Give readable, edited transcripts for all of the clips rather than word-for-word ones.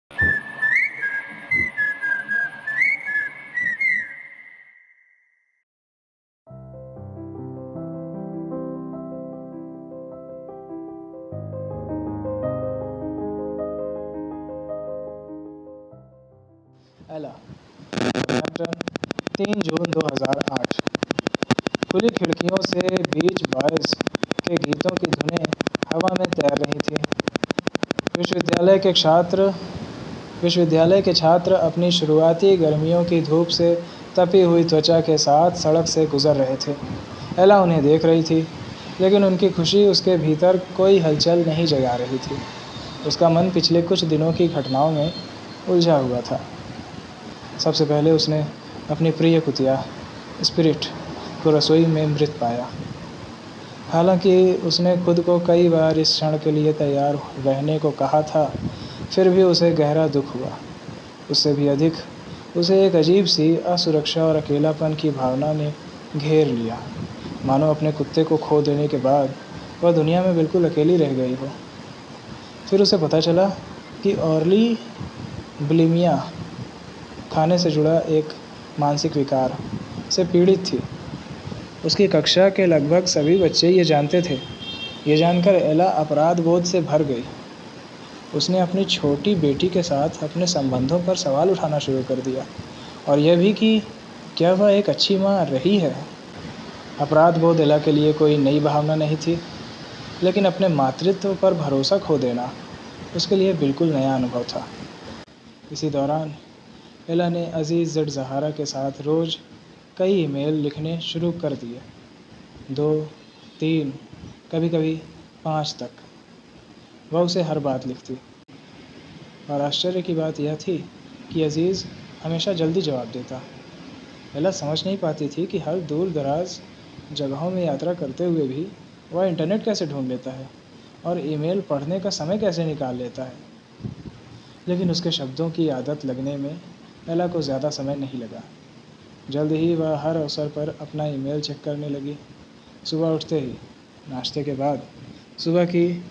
एला लंदन 3 जून 2008। खुली खिड़कियों से बीच बॉयज़ के गीतों की धुनें हवा में तैर रही थीं। विश्वविद्यालय के छात्र विश्वविद्यालय के छात्र अपनी शुरुआती गर्मियों की धूप से तपी हुई त्वचा के साथ सड़क से गुजर रहे थे। एला उन्हें देख रही थी, लेकिन उनकी खुशी उसके भीतर कोई हलचल नहीं जगा रही थी। उसका मन पिछले कुछ दिनों की घटनाओं में उलझा हुआ था। सबसे पहले उसने अपनी प्रिय कुतिया स्पिरिट को रसोई में मृत पाया। हालांकि उसने खुद को कई बार इस क्षण के लिए तैयार रहने को कहा था, फिर भी उसे गहरा दुख हुआ। उससे भी अधिक उसे एक अजीब सी असुरक्षा और अकेलापन की भावना ने घेर लिया, मानो अपने कुत्ते को खो देने के बाद वह दुनिया में बिल्कुल अकेली रह गई हो। फिर उसे पता चला कि ऑर्ली बुलिमिया खाने से जुड़ा एक मानसिक विकार से पीड़ित थी। उसकी कक्षा के लगभग सभी बच्चे ये जानते थे। ये जानकर एला अपराध बोध से भर गई। उसने अपनी छोटी बेटी के साथ अपने संबंधों पर सवाल उठाना शुरू कर दिया, और यह भी कि क्या वह एक अच्छी माँ रही है। अपराध बोध एला के लिए कोई नई भावना नहीं थी, लेकिन अपने मातृत्व पर भरोसा खो देना उसके लिए बिल्कुल नया अनुभव था। इसी दौरान एला ने अजीज़ ज़ेड ज़हारा के साथ रोज़ कई ईमेल लिखने शुरू कर दिए। 2, 3, कभी-कभी 5 तक। वह उसे हर बात लिखती, और आश्चर्य की बात यह थी कि अजीज़ हमेशा जल्दी जवाब देता। एला समझ नहीं पाती थी कि हर दूर दराज जगहों में यात्रा करते हुए भी वह इंटरनेट कैसे ढूंढ लेता है और ईमेल पढ़ने का समय कैसे निकाल लेता है। लेकिन उसके शब्दों की आदत लगने में एला को ज़्यादा समय नहीं लगा। जल्द ही वह हर अवसर पर अपना ईमेल चेक करने लगी। सुबह उठते ही, नाश्ते के बाद, सुबह की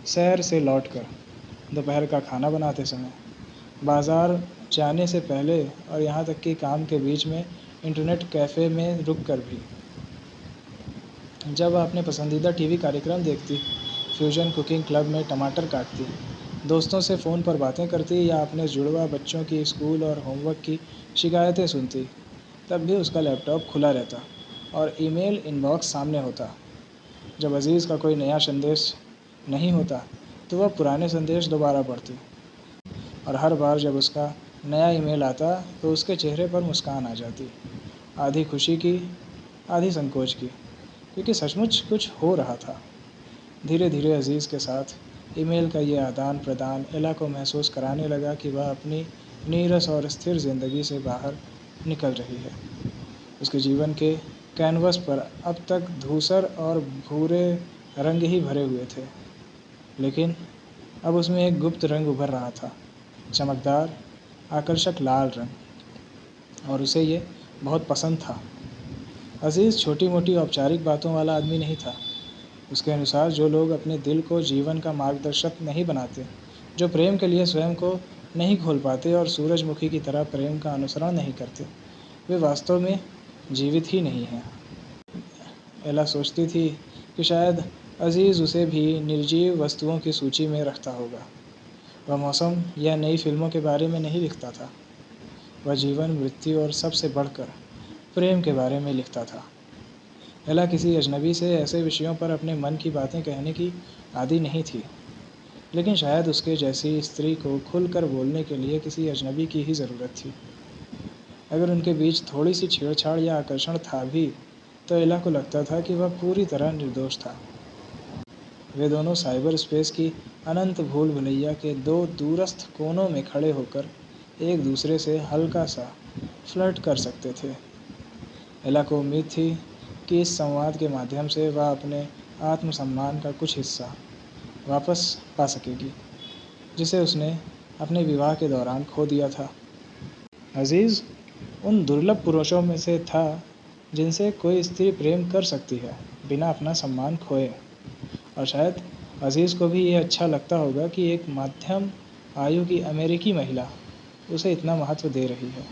सैर से लौटकर, दोपहर का खाना बनाते समय, बाज़ार जाने से पहले, और यहाँ तक कि काम के बीच में इंटरनेट कैफ़े में रुक कर भी। जब वह अपने पसंदीदा टीवी कार्यक्रम देखती, फ्यूजन कुकिंग क्लब में टमाटर काटती, दोस्तों से फ़ोन पर बातें करती या अपने जुड़वा बच्चों की स्कूल और होमवर्क की शिकायतें सुनती, तब भी उसका लैपटॉप खुला रहता और ईमेल इनबॉक्स सामने होता। जब अजीज़ का कोई नया संदेश नहीं होता तो वह पुराने संदेश दोबारा पढ़ती, और हर बार जब उसका नया ईमेल आता तो उसके चेहरे पर मुस्कान आ जाती, आधी खुशी की, आधी संकोच की, क्योंकि सचमुच कुछ हो रहा था। धीरे धीरे अजीज़ के साथ ईमेल का ये आदान प्रदान एला को महसूस कराने लगा कि वह अपनी नीरस और स्थिर ज़िंदगी से बाहर निकल रही है। उसके जीवन के कैनवस पर अब तक धूसर और भूरे रंग ही भरे हुए थे, लेकिन अब उसमें एक गुप्त रंग उभर रहा था, चमकदार, आकर्षक लाल रंग, और उसे ये बहुत पसंद था। अजीज़ छोटी मोटी औपचारिक बातों वाला आदमी नहीं था। उसके अनुसार जो लोग अपने दिल को जीवन का मार्गदर्शक नहीं बनाते, जो प्रेम के लिए स्वयं को नहीं खोल पाते और सूरजमुखी की तरह प्रेम का अनुसरण नहीं करते, वे वास्तव में जीवित ही नहीं हैं। एला सोचती थी कि शायद अजीज़ उसे भी निर्जीव वस्तुओं की सूची में रखता होगा। वह मौसम या नई फिल्मों के बारे में नहीं लिखता था। वह जीवन, मृत्यु और सबसे बढ़कर प्रेम के बारे में लिखता था। एला किसी अजनबी से ऐसे विषयों पर अपने मन की बातें कहने की आदी नहीं थी, लेकिन शायद उसके जैसी स्त्री को खुलकर बोलने के लिए किसी अजनबी की ही ज़रूरत थी। अगर उनके बीच थोड़ी सी छेड़छाड़ या आकर्षण था भी, तो एला को लगता था कि वह पूरी तरह निर्दोष था। वे दोनों साइबर स्पेस की अनंत भूल भुलैया के दो दूरस्थ कोनों में खड़े होकर एक दूसरे से हल्का सा फ्लर्ट कर सकते थे। एला को उम्मीद थी कि इस संवाद के माध्यम से वह अपने आत्मसम्मान का कुछ हिस्सा वापस पा सकेगी, जिसे उसने अपने विवाह के दौरान खो दिया था। अजीज़ उन दुर्लभ पुरुषों में से था जिनसे कोई स्त्री प्रेम कर सकती है बिना अपना सम्मान खोए, और शायद अजीज़ को भी ये अच्छा लगता होगा कि एक मध्यम आयु की अमेरिकी महिला उसे इतना महत्व दे रही है।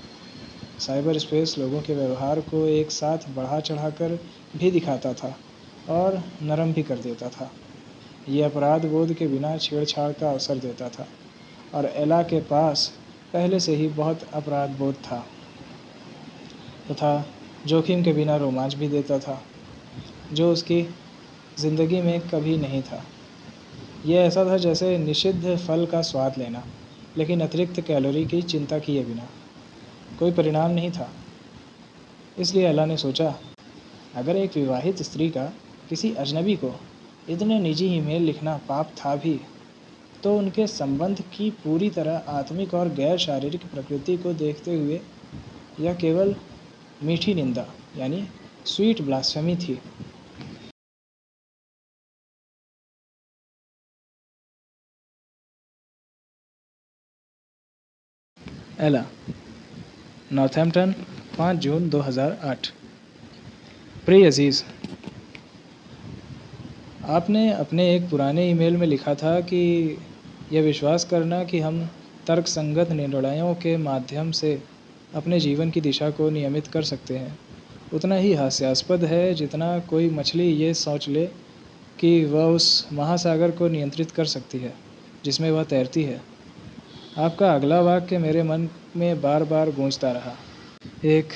साइबर स्पेस लोगों के व्यवहार को एक साथ बढ़ा चढ़ाकर भी दिखाता था और नरम भी कर देता था। ये अपराध बोध के बिना छेड़छाड़ का अवसर देता था और एला के पास पहले से ही बहुत अपराध बोध था तथा जोखिम के बिना रोमांच भी देता था, जो उसकी ज़िंदगी में कभी नहीं था। यह ऐसा था जैसे निषिद्ध फल का स्वाद लेना, लेकिन अतिरिक्त कैलोरी की चिंता किए बिना। कोई परिणाम नहीं था। इसलिए एला ने सोचा, अगर एक विवाहित स्त्री का किसी अजनबी को इतने निजी ईमेल लिखना पाप था भी, तो उनके संबंध की पूरी तरह आत्मिक और गैर शारीरिक प्रकृति को देखते हुए यह केवल मीठी निंदा यानी स्वीट ब्लास्फेमी थी। एला, नॉर्थैम्पटन, 5 जून 2008। प्रिय अजीज़, आपने अपने एक पुराने ईमेल में लिखा था कि यह विश्वास करना कि हम तर्कसंगत निर्णयों के माध्यम से अपने जीवन की दिशा को नियमित कर सकते हैं उतना ही हास्यास्पद है जितना कोई मछली ये सोच ले कि वह उस महासागर को नियंत्रित कर सकती है जिसमें वह तैरती है। आपका अगला वाक्य मेरे मन में बार बार गूंजता रहा। एक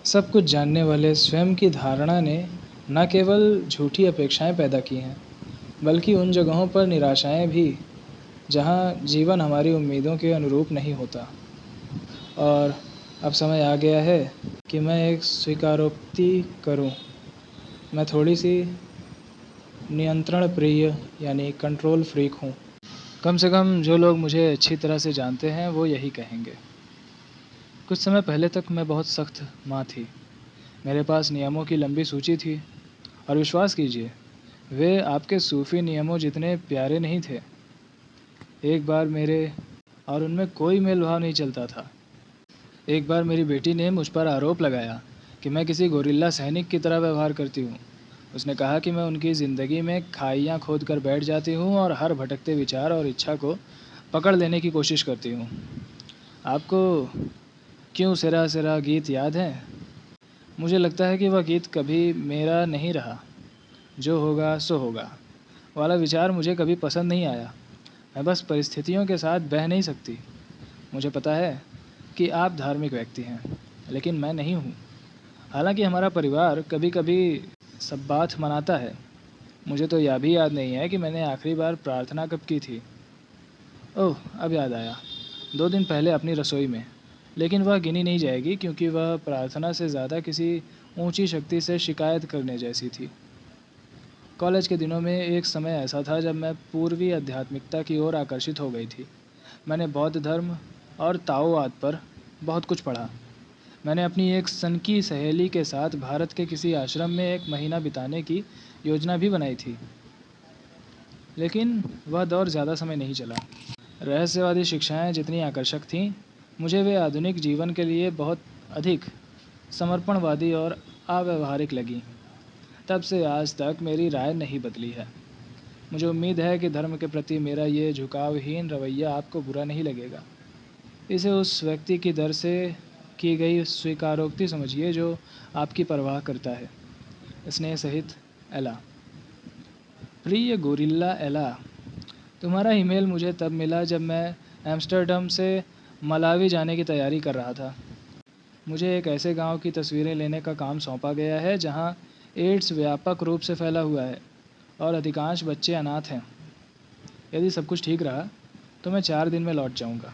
सब कुछ जानने वाले स्वयं की धारणा ने न केवल झूठी अपेक्षाएं पैदा की हैं, बल्कि उन जगहों पर निराशाएं भी जहां जीवन हमारी उम्मीदों के अनुरूप नहीं होता। और अब समय आ गया है कि मैं एक स्वीकारोक्ति करूं। मैं थोड़ी सी नियंत्रण प्रिय यानी कंट्रोल फ्रीक हूं। कम से कम जो लोग मुझे अच्छी तरह से जानते हैं वो यही कहेंगे। कुछ समय पहले तक मैं बहुत सख्त माँ थी। मेरे पास नियमों की लंबी सूची थी और विश्वास कीजिए वे आपके सूफी नियमों जितने प्यारे नहीं थे। एक बार मेरे और उनमें कोई मेल भाव नहीं चलता था। एक बार मेरी बेटी ने मुझ पर आरोप लगाया कि मैं किसी गोरिल्ला सैनिक की तरह व्यवहार करती हूँ। उसने कहा कि मैं उनकी ज़िंदगी में खाइयाँ खोद कर बैठ जाती हूँ और हर भटकते विचार और इच्छा को पकड़ लेने की कोशिश करती हूँ। आपको क्यों सिरा सिरा गीत याद है? मुझे लगता है कि वह गीत कभी मेरा नहीं रहा। जो होगा सो होगा वाला विचार मुझे कभी पसंद नहीं आया। मैं बस परिस्थितियों के साथ बह नहीं सकती। मुझे पता है कि आप धार्मिक व्यक्ति हैं, लेकिन मैं नहीं हूँ। हालांकि हमारा परिवार कभी कभी सब्बाथ मनाता है। मुझे तो यह भी याद नहीं है कि मैंने आखिरी बार प्रार्थना कब की थी। ओह, अब याद आया, 2 दिन पहले अपनी रसोई में। लेकिन वह गिनी नहीं जाएगी क्योंकि वह प्रार्थना से ज़्यादा किसी ऊंची शक्ति से शिकायत करने जैसी थी। कॉलेज के दिनों में एक समय ऐसा था जब मैं पूर्वी आध्यात्मिकता की ओर आकर्षित हो गई थी। मैंने बौद्ध धर्म और ताओवाद पर बहुत कुछ पढ़ा। मैंने अपनी एक सनकी सहेली के साथ भारत के किसी आश्रम में 1 महीना बिताने की योजना भी बनाई थी, लेकिन वह दौर ज़्यादा समय नहीं चला। रहस्यवादी शिक्षाएं जितनी आकर्षक थीं, मुझे वे आधुनिक जीवन के लिए बहुत अधिक समर्पणवादी और अव्यावहारिक लगीं। तब से आज तक मेरी राय नहीं बदली है। मुझे उम्मीद है कि धर्म के प्रति मेरा ये झुकावहीन रवैया आपको बुरा नहीं लगेगा। इसे उस व्यक्ति की दर से की गई स्वीकारोक्ति समझिए जो आपकी परवाह करता है। स्नेह सहित, एला। प्रिय गोरिल्ला एला, तुम्हारा ईमेल मुझे तब मिला जब मैं एम्स्टर्डम से मलावी जाने की तैयारी कर रहा था। मुझे एक ऐसे गांव की तस्वीरें लेने का काम सौंपा गया है जहां एड्स व्यापक रूप से फैला हुआ है और अधिकांश बच्चे अनाथ हैं। यदि सब कुछ ठीक रहा तो मैं 4 दिन में लौट जाऊंगा।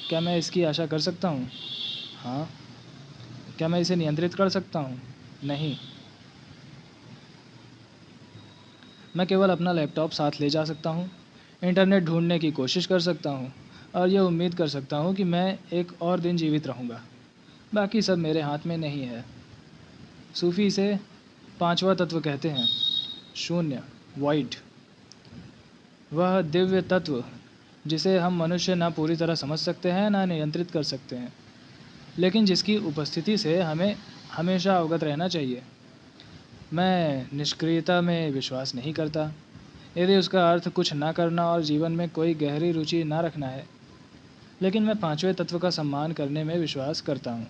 क्या मैं इसकी आशा कर सकता हूँ? हाँ। क्या मैं इसे नियंत्रित कर सकता हूँ? नहीं। मैं केवल अपना लैपटॉप साथ ले जा सकता हूँ, इंटरनेट ढूंढने की कोशिश कर सकता हूँ और यह उम्मीद कर सकता हूँ कि मैं एक और दिन जीवित रहूँगा। बाकी सब मेरे हाथ में नहीं है। सूफी इसे 5वां तत्व कहते हैं, शून्य, वॉइड। वह दिव्य तत्व जिसे हम मनुष्य ना पूरी तरह समझ सकते हैं ना नियंत्रित कर सकते हैं, लेकिन जिसकी उपस्थिति से हमें हमेशा अवगत रहना चाहिए। मैं निष्क्रियता में विश्वास नहीं करता। यदि उसका अर्थ कुछ ना करना और जीवन में कोई गहरी रुचि ना रखना है। लेकिन मैं पांचवें तत्व का सम्मान करने में विश्वास करता हूँ।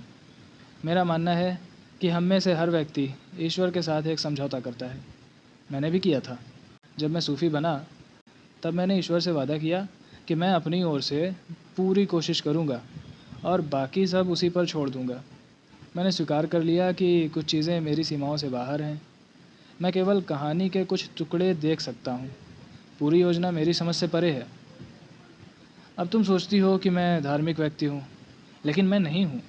मेरा मानना है कि हम में से हर व्यक्ति ईश्वर के साथ एक समझौता करता है। मैंने भी किया था। जब मैं सूफ़ी बना तब मैंने ईश्वर से वादा किया कि मैं अपनी ओर से पूरी कोशिश करूँगा और बाकी सब उसी पर छोड़ दूँगा। मैंने स्वीकार कर लिया कि कुछ चीज़ें मेरी सीमाओं से बाहर हैं। मैं केवल कहानी के कुछ टुकड़े देख सकता हूँ। पूरी योजना मेरी समझ से परे है। अब तुम सोचती हो कि मैं धार्मिक व्यक्ति हूँ, लेकिन मैं नहीं हूँ।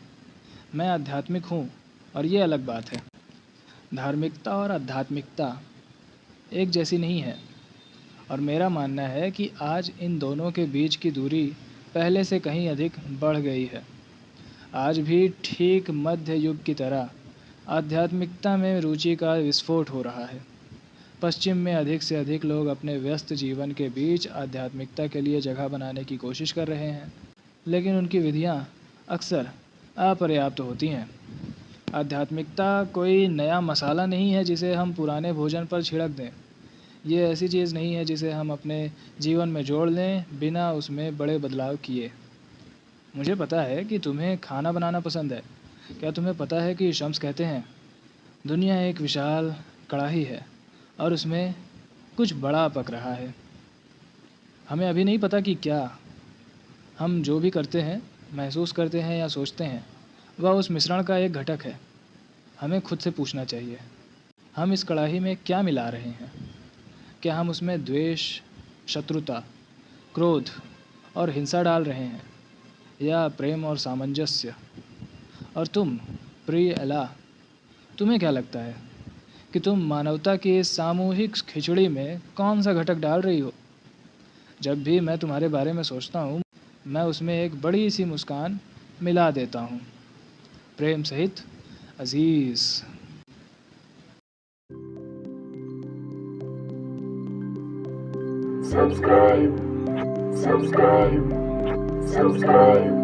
मैं आध्यात्मिक हूँ और ये अलग बात है। धार्मिकता और आध्यात्मिकता एक जैसी नहीं है और मेरा मानना है कि आज इन दोनों के बीच की दूरी पहले से कहीं अधिक बढ़ गई है। आज भी ठीक मध्य युग की तरह आध्यात्मिकता में रुचि का विस्फोट हो रहा है। पश्चिम में अधिक से अधिक लोग अपने व्यस्त जीवन के बीच आध्यात्मिकता के लिए जगह बनाने की कोशिश कर रहे हैं, लेकिन उनकी विधियां अक्सर अपर्याप्त होती हैं। आध्यात्मिकता कोई नया मसाला नहीं है जिसे हम पुराने भोजन पर छिड़क दें। ये ऐसी चीज़ नहीं है जिसे हम अपने जीवन में जोड़ लें बिना उसमें बड़े बदलाव किए। मुझे पता है कि तुम्हें खाना बनाना पसंद है। क्या तुम्हें पता है कि शम्स कहते हैं, दुनिया एक विशाल कढ़ाई है और उसमें कुछ बड़ा पक रहा है। हमें अभी नहीं पता कि क्या। हम जो भी करते हैं, महसूस करते हैं या सोचते हैं, वह उस मिश्रण का एक घटक है। हमें खुद से पूछना चाहिए, हम इस कढ़ाई में क्या मिला रहे हैं? क्या हम उसमें द्वेष, शत्रुता, क्रोध और हिंसा डाल रहे हैं, या प्रेम और सामंजस्य? और तुम, प्रिय एला, तुम्हें क्या लगता है कि तुम मानवता की इस सामूहिक खिचड़ी में कौन सा घटक डाल रही हो? जब भी मैं तुम्हारे बारे में सोचता हूँ, मैं उसमें एक बड़ी सी मुस्कान मिला देता हूँ। प्रेम सहित, अजीज़। Subscribe, subscribe, subscribe.